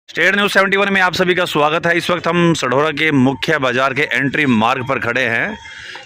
State news 71 में आप सभी का स्वागत है। इस वक्त हम सढौरा के मुख्य बाजार के एंट्री मार्ग पर खड़े हैं।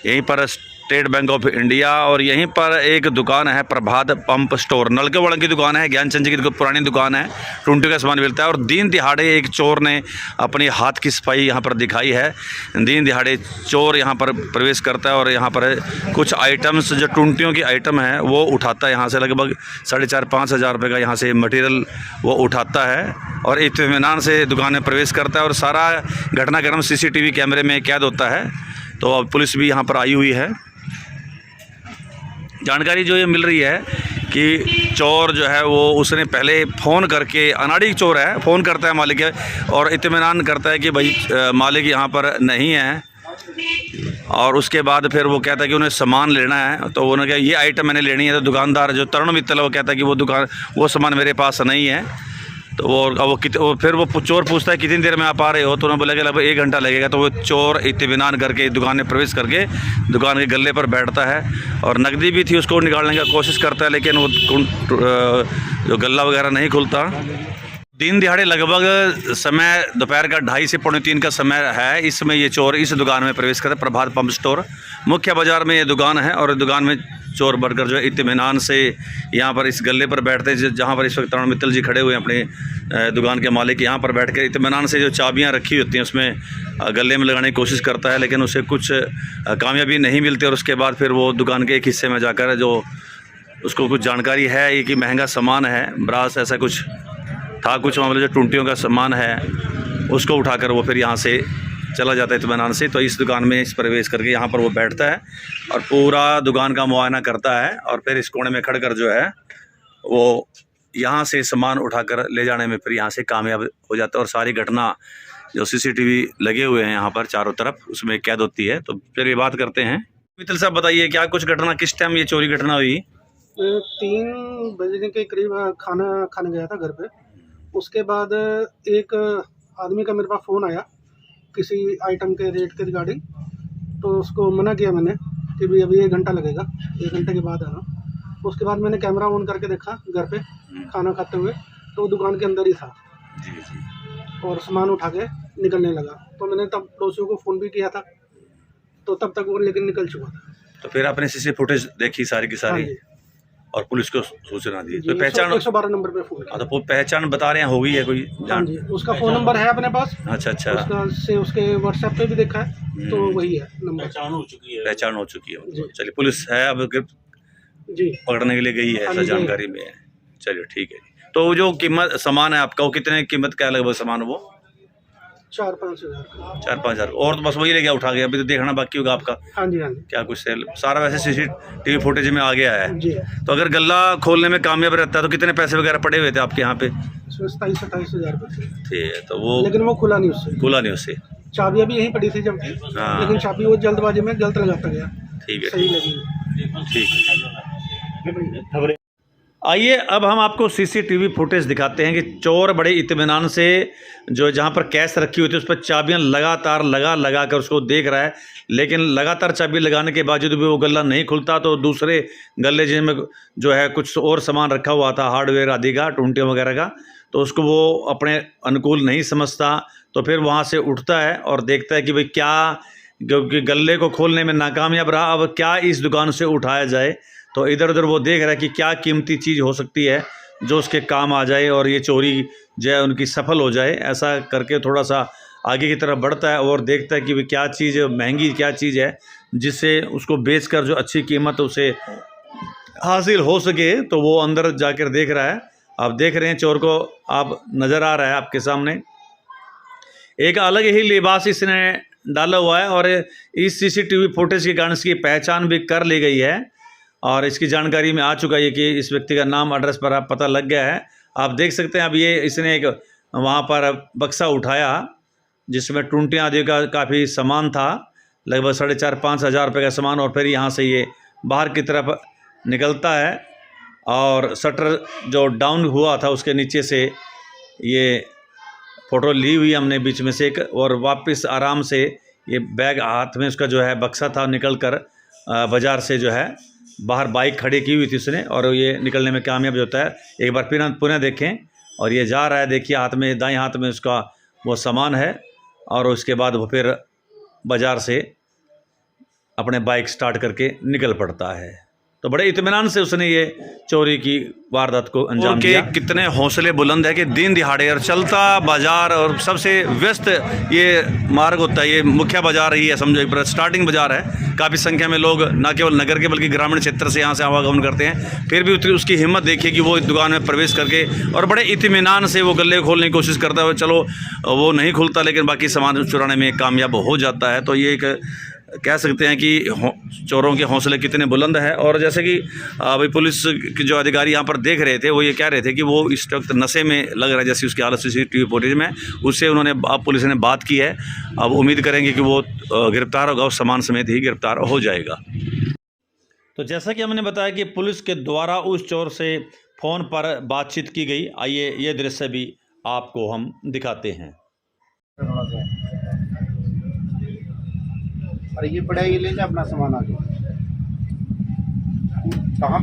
यहीं पर स्टेट बैंक ऑफ इंडिया और यहीं पर एक दुकान है प्रभात पंप स्टोर। नलके वड़न की दुकान है, ज्ञानचंद जी की पुरानी दुकान है। टूंटी का सामान मिलता है और दिन दिहाड़े एक चोर ने अपनी हाथ की सफाई यहाँ पर दिखाई है। दिन दिहाड़े चोर यहाँ पर प्रवेश करता है और यहाँ पर कुछ आइटम्स जो टूंटियों की आइटम है वो उठाता है। यहाँ से लगभग 4,500-5 हज़ार रुपये का यहाँ से मटेरियल वो उठाता है और इत्मीनान से दुकान में प्रवेश करता है और सारा घटनाक्रम CCTV कैमरे में कैद होता है। तो अब पुलिस भी यहाँ पर आई हुई है। जानकारी जो ये मिल रही है कि चोर जो है वो उसने पहले फ़ोन करके, अनाड़ी चोर है, फ़ोन करता है मालिक और इत्मीनान करता है कि भाई मालिक यहाँ पर नहीं है और उसके बाद फिर वो कहता है कि उन्हें सामान लेना है। तो उन्होंने कहा ये आइटम मैंने लेनी है। तो दुकानदार जो तरुण मित्तल है वो कहता है कि वो सामान मेरे पास नहीं है। तो वो फिर वो चोर पूछता है कितनी देर में आप आ रहे हो। तो उन्होंने बोला कि लगभग 1 घंटा लगेगा। तो वो चोर इत्मीनान करके दुकान में प्रवेश करके दुकान के गल्ले पर बैठता है और नकदी भी थी उसको निकालने की कोशिश करता है, लेकिन वो जो गल्ला वगैरह नहीं खुलता। दिन दिहाड़े लगभग समय दोपहर का 2:30 से 2:45 का समय है। इसमें ये चोर इस दुकान में प्रवेश करता है, प्रभात पंप स्टोर मुख्य बाज़ार में ये दुकान है। और दुकान में चोर बढ़कर जो है इत्मीनान से यहाँ पर इस गल्ले पर बैठते हैं जहाँ पर इस वक्त तरुण मित्तल जी खड़े हुए हैं अपने दुकान के मालिक। यहाँ पर बैठ कर इत्मीनान से जो चाबियाँ रखी होती हैं उसमें गले में लगाने की कोशिश करता है, लेकिन उसे कुछ कामयाबी नहीं मिलती। और उसके बाद फिर वो दुकान के एक हिस्से में जाकर जो उसको कुछ जानकारी है कि महंगा सामान है, ब्रास ऐसा कुछ था, कुछ मामले जो टूंटियों का सामान है उसको उठाकर वो फिर यहाँ से चला जाता है इत्मीनान से। तो इस दुकान में इस प्रवेश करके यहाँ पर वो बैठता है और पूरा दुकान का मुआयना करता है और फिर इस कोने में खड़कर जो है वो यहाँ से सामान उठाकर ले जाने में फिर यहाँ से कामयाब हो जाता है। और सारी घटना जो CCTV लगे हुए हैं यहाँ पर चारों तरफ उसमें कैद होती है। तो फिर ये बात करते हैं। मित्तल साहब बताइए क्या कुछ घटना, किस टाइम ये चोरी घटना हुई? 3 बजे के करीब खाना खाने गया था घर पे। उसके बाद एक आदमी का मेरे पास फ़ोन आया किसी आइटम के रेट के रिगार्डिंग। तो उसको मना किया मैंने कि भाई अभी 1 घंटा लगेगा, 1 घंटे के बाद आना। उसके बाद मैंने कैमरा ऑन करके देखा घर पे खाना खाते हुए, तो दुकान के अंदर ही था और सामान उठा के निकलने लगा। तो मैंने तब पड़ोसियों को फ़ोन भी किया था, तो तब तक वो लेकिन निकल चुका था। तो फिर आपने CCTV फुटेज देखी सारी की सारी और पुलिस को सूचना दी? तो पहचान 112 नंबर पे फ़ोन किया। तो पहचान बता रहे हैं हो गई है कोई? हाँ जी, उसका फ़ोन नंबर है अपने पास। अच्छा उसके WhatsApp पे भी देखा है, तो वही है नंबर। पहचान हो चुकी है। चलिए पुलिस है अब जी पकड़ने के लिए गई है, ऐसा जानकारी में है। चलिए ठीक है जी। तो जो कीमत सामान है आपका वो कितने कीमत का है लगभग सामान? वो 4-5 हज़ार। 4-5 हज़ार। और तो बस वही ले गया उठा गया, अभी तो देखना बाकी होगा आपका। हाँ जी हाँ जी। क्या कुछ सेल सारा वैसे CCTV फुटेज में आ गया है जी। तो अगर गल्ला खोलने में कामयाब रहता है तो कितने पैसे वगैरह पड़े हुए थे आपके यहाँ पे? 27-28 हज़ार रुपये ठीक है। तो वो लेकिन वो खुला नहीं उससे। चाबियाँ भी यहीं पड़ी थी जब, लेकिन चाबी वो जल्दबाजी में गलत लगाता गया। ठीक है, सही लगी। ठीक। आइए अब हम आपको CCTV फुटेज दिखाते हैं कि चोर बड़े इत्मीनान से जो जहाँ पर कैश रखी हुई थी उस पर चाबियाँ लगातार लगा कर उसको देख रहा है, लेकिन लगातार चाबी लगाने के बावजूद भी वो गल्ला नहीं खुलता। तो दूसरे गल्ले जिसमें जो है कुछ और सामान रखा हुआ था, हार्डवेयर आदि का, टूंटियों वगैरह का, तो उसको वो अपने अनुकूल नहीं समझता। तो फिर वहाँ से उठता है और देखता है कि भाई क्या, क्योंकि गल्ले को खोलने में नाकामयाब रहा, अब क्या इस दुकान से उठाया जाए। तो इधर उधर वो देख रहा है कि क्या कीमती चीज़ हो सकती है जो उसके काम आ जाए और ये चोरी जो है उनकी सफल हो जाए। ऐसा करके थोड़ा सा आगे की तरफ बढ़ता है और देखता है कि भाई क्या चीज़ महंगी, क्या चीज़ है जिससे उसको बेचकर जो अच्छी कीमत उसे हासिल हो सके। तो वो अंदर जाकर देख रहा है। आप देख रहे हैं चोर को, आप नज़र आ रहा है आपके सामने, एक अलग ही लिबास इसने डाला हुआ है और इस CCTV फुटेज के कारण इसकी पहचान भी कर ली गई है और इसकी जानकारी में आ चुका है कि इस व्यक्ति का नाम, एड्रेस पर आप पता लग गया है। आप देख सकते हैं अब ये इसने एक वहाँ पर बक्सा उठाया जिसमें टूंटियाँ आदि का काफ़ी सामान था, लगभग 4,500-5 हज़ार रुपये का सामान। और फिर यहाँ से ये बाहर की तरफ निकलता है और शटर जो डाउन हुआ था उसके नीचे से ये फ़ोटो ली हुई हमने बीच में से एक, और वापस आराम से ये बैग हाथ में उसका जो है बक्सा था निकल कर बाज़ार से जो है बाहर बाइक खड़ी की हुई थी उसने और ये निकलने में कामयाब होता है। एक बार फिर पुनः देखें और ये जा रहा है, देखिए हाथ में, दाएं हाथ में उसका वो सामान है, और उसके बाद वो फिर बाज़ार से अपने बाइक स्टार्ट करके निकल पड़ता है। तो बड़े इत्मीनान से उसने ये चोरी की वारदात को अंजाम दिया। कितने हौसले बुलंद है कि दिन दिहाड़े और चलता बाजार और सबसे व्यस्त ये मार्ग होता है, ये मुख्य बाजार ही है, समझो एक स्टार्टिंग बाजार है। काफ़ी संख्या में लोग न केवल नगर के बल्कि ग्रामीण क्षेत्र से यहाँ से आवागमन करते हैं। फिर भी उसकी हिम्मत देखिए कि वो इस दुकान में प्रवेश करके और बड़े इत्मीनान से वो गले खोलने की कोशिश करता है। चलो वो नहीं खुलता, लेकिन बाकी सामान चुराने में कामयाब हो जाता है। तो ये एक कह सकते हैं कि चोरों के हौसले कितने बुलंद हैं। और जैसे कि अभी पुलिस के जो अधिकारी यहाँ पर देख रहे थे, वो ये कह रहे थे कि वो इस वक्त नशे में लग रहा है, जैसी उसकी हालत CCTV फुटेज में, उससे उन्होंने अब पुलिस ने बात की है। अब उम्मीद करेंगे कि वो गिरफ्तार होगा, उस सामान समेत ही गिरफ्तार हो जाएगा। तो जैसा कि हमने बताया कि पुलिस के द्वारा उस चोर से फ़ोन पर बातचीत की गई। आइए ये दृश्य भी आपको हम दिखाते हैं। अरे ये पड़ा है, ये ले जा अपना सामान आगे। कहाँ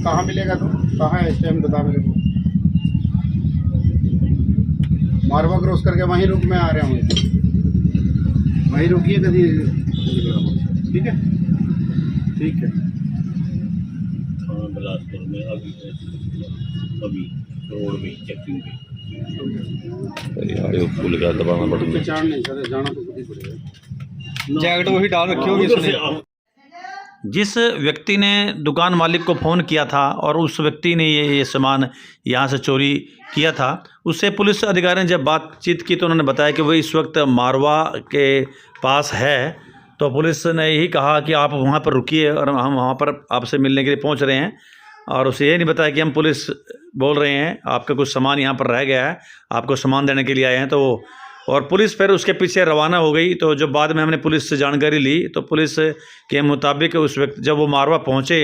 कहाँ मिलेगा तो? कहाँ है इस टाइम बता मेरे को। मारवा क्रॉस करके वहीं रुक, मैं आ रहा हूँ, वहीं रुकिए कभी। ठीक है, ठीक है। बिलासपुर में अभी रोड में चेकिंग पुल का दबाना पड़ेगा। पहचान नहीं सर, जाना तो खुद ही पड़ेगा। जैकेट वही डाल रखी होगी इसने। जिस व्यक्ति ने दुकान मालिक को फ़ोन किया था और उस व्यक्ति ने ये सामान यहाँ से चोरी किया था, उससे पुलिस अधिकारी ने जब बातचीत की तो उन्होंने बताया कि वो इस वक्त मारवा के पास है। तो पुलिस ने यही कहा कि आप वहाँ पर रुकिए और हम वहाँ पर आपसे मिलने के लिए पहुँच रहे हैं। और उसे ये नहीं बताया कि हम पुलिस बोल रहे हैं, आपका कुछ सामान यहाँ पर रह गया है, आपको सामान देने के लिए आए हैं। तो और पुलिस फिर उसके पीछे रवाना हो गई। तो जो बाद में हमने पुलिस से जानकारी ली तो पुलिस के मुताबिक उस व्यक्ति, जब वो मारवा पहुँचे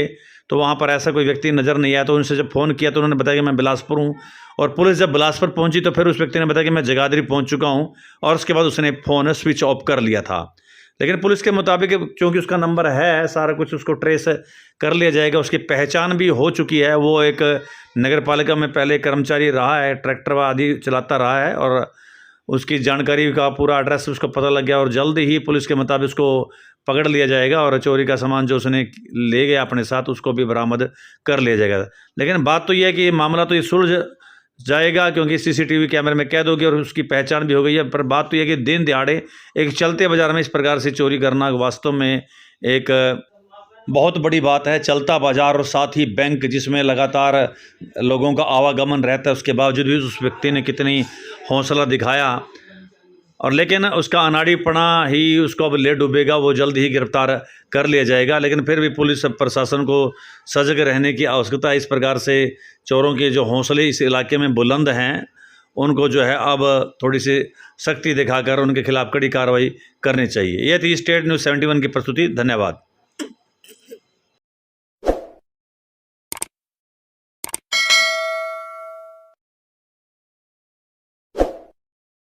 तो वहाँ पर ऐसा कोई व्यक्ति नज़र नहीं आया। तो उनसे जब फ़ोन किया तो उन्होंने बताया कि मैं बिलासपुर हूँ। और पुलिस जब बिलासपुर पहुँची तो फिर उस व्यक्ति ने बताया कि मैं जगाधरी पहुँच चुका हूँ, और उसके बाद उसने फ़ोन स्विच ऑफ कर लिया था। लेकिन पुलिस के मुताबिक क्योंकि उसका नंबर है, सारा कुछ उसको ट्रेस कर लिया जाएगा। उसकी पहचान भी हो चुकी है, वो एक नगर पालिका में पहले कर्मचारी रहा है, ट्रैक्टर आदि चलाता रहा है, और उसकी जानकारी का पूरा एड्रेस उसको पता लग गया। और जल्द ही पुलिस के मुताबिक उसको पकड़ लिया जाएगा और चोरी का सामान जो उसने ले गया अपने साथ उसको भी बरामद कर लिया जाएगा। लेकिन बात तो यह है कि ये मामला तो ये सुलझ जाएगा क्योंकि CCTV कैमरे में कैद होगी और उसकी पहचान भी हो गई है। पर बात तो यह है कि दिन दिहाड़े एक चलते बाज़ार में इस प्रकार से चोरी करना वास्तव में एक बहुत बड़ी बात है। चलता बाज़ार और साथ ही बैंक जिसमें लगातार लोगों का आवागमन रहता है, उसके बावजूद भी उस व्यक्ति ने कितनी हौसला दिखाया। और लेकिन उसका अनाड़ीपना ही उसको अब ले डूबेगा, वो जल्द ही गिरफ्तार कर लिया जाएगा। लेकिन फिर भी पुलिस प्रशासन को सजग रहने की आवश्यकता है। इस प्रकार से चोरों के जो हौसले इस इलाके में बुलंद हैं, उनको जो है अब थोड़ी सी सख्ती दिखाकर उनके खिलाफ कड़ी कार्रवाई करनी चाहिए। यह थी स्टेट न्यूज़ 71 की प्रस्तुति। धन्यवाद।